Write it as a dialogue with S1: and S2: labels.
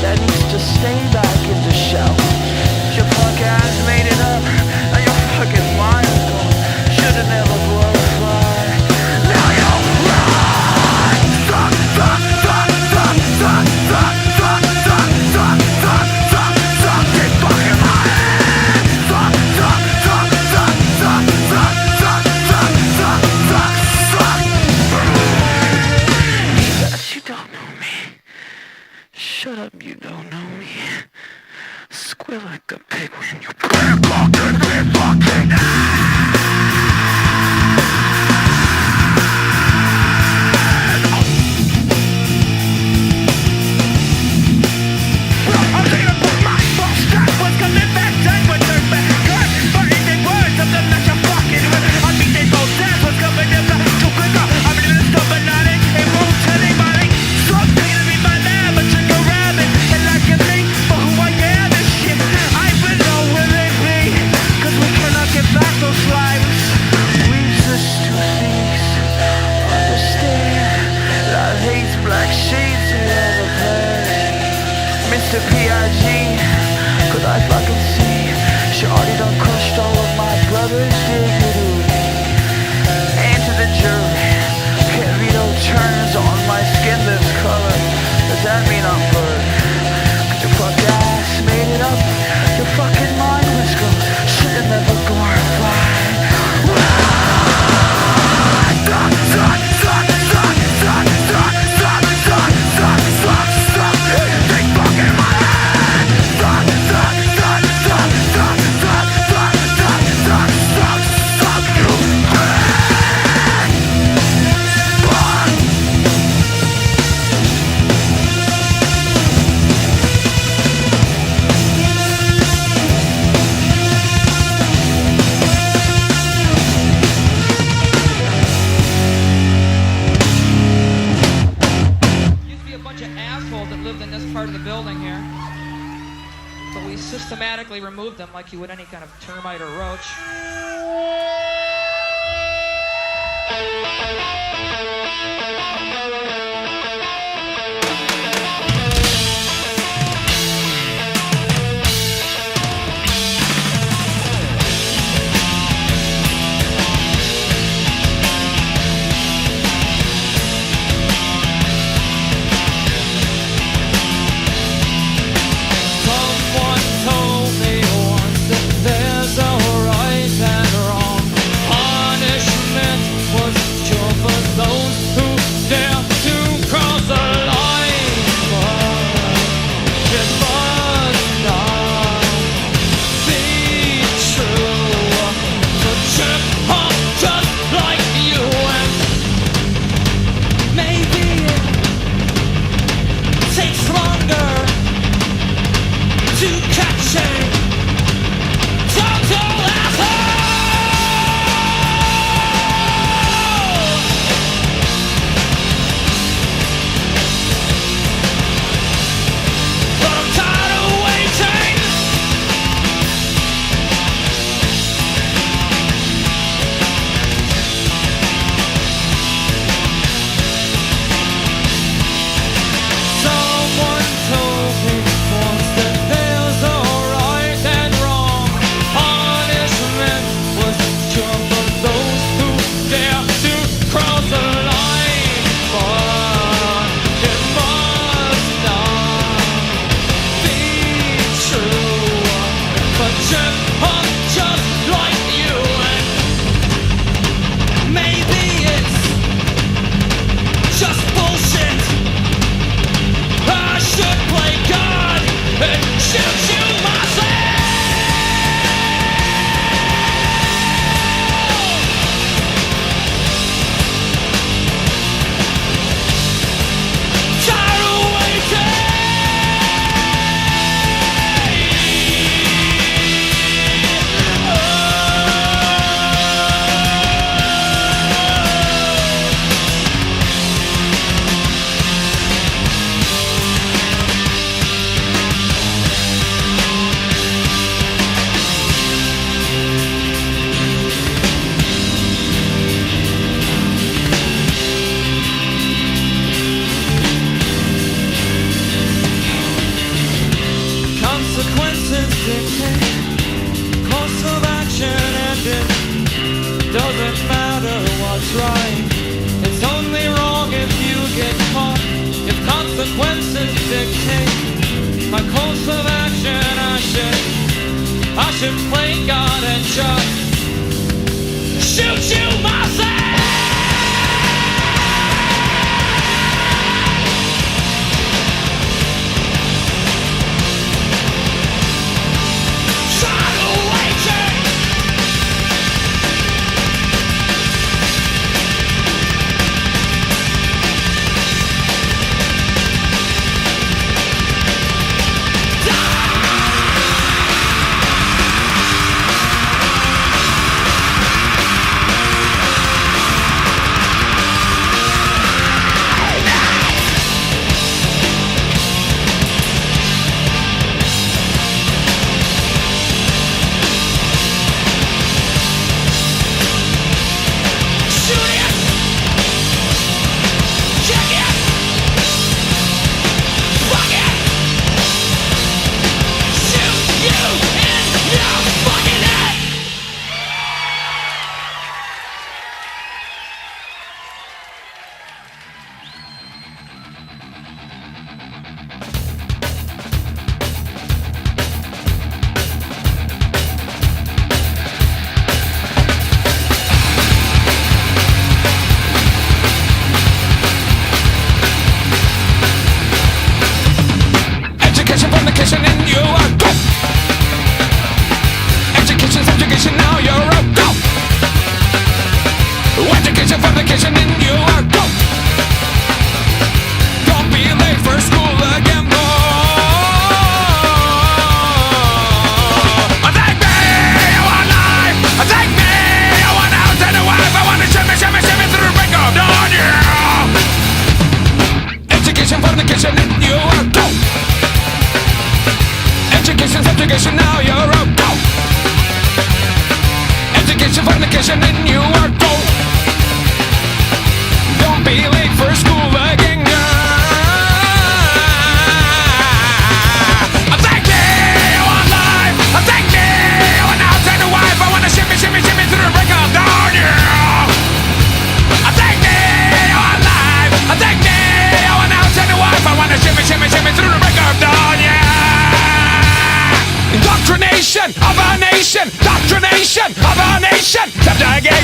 S1: that needs to stay back in the shell. Your punk ass made it up, and your fucking mind is gone. Should've never glorified. Now you're right. Suck, suck, suck, suck, suck, suck, suck, suck, suck, suck, suck, suck, get fucking right. Suck, suck, suck, suck, suck, suck, suck, suck, suck, suck, suck. That you don't know me. Shut up, you don't know me. Squeal like a pig when you fucking Mr. P.I.G. Could I fucking see? Shorty done crushed all of my brother's dignity. And to the jury, carry no turns on my skin this color. Does that mean I'm blurred? Cause your fuck ass made it up. Your fucking mind was gone. Should've never glorified.
S2: Systematically remove them like you would any kind of termite or roach.
S3: Someone told me once that there's a right and
S2: it's right. It's only wrong if you get caught. If consequences dictate my course of action, I should play God and just shoot you myself. Education, now you're a go. Education, fornication, and you are go. Don't be late for school again. Take me, I want life. Take me, I want out and a wife. I want to shimmy, shimmy, shimmy through the break of dawn. Take me, I want life. Take me, I want out and a wife. I want to shimmy, shimmy, shimmy through the break of dawn. Indoctrination of our nation, doctrination of our nation. Subjugation.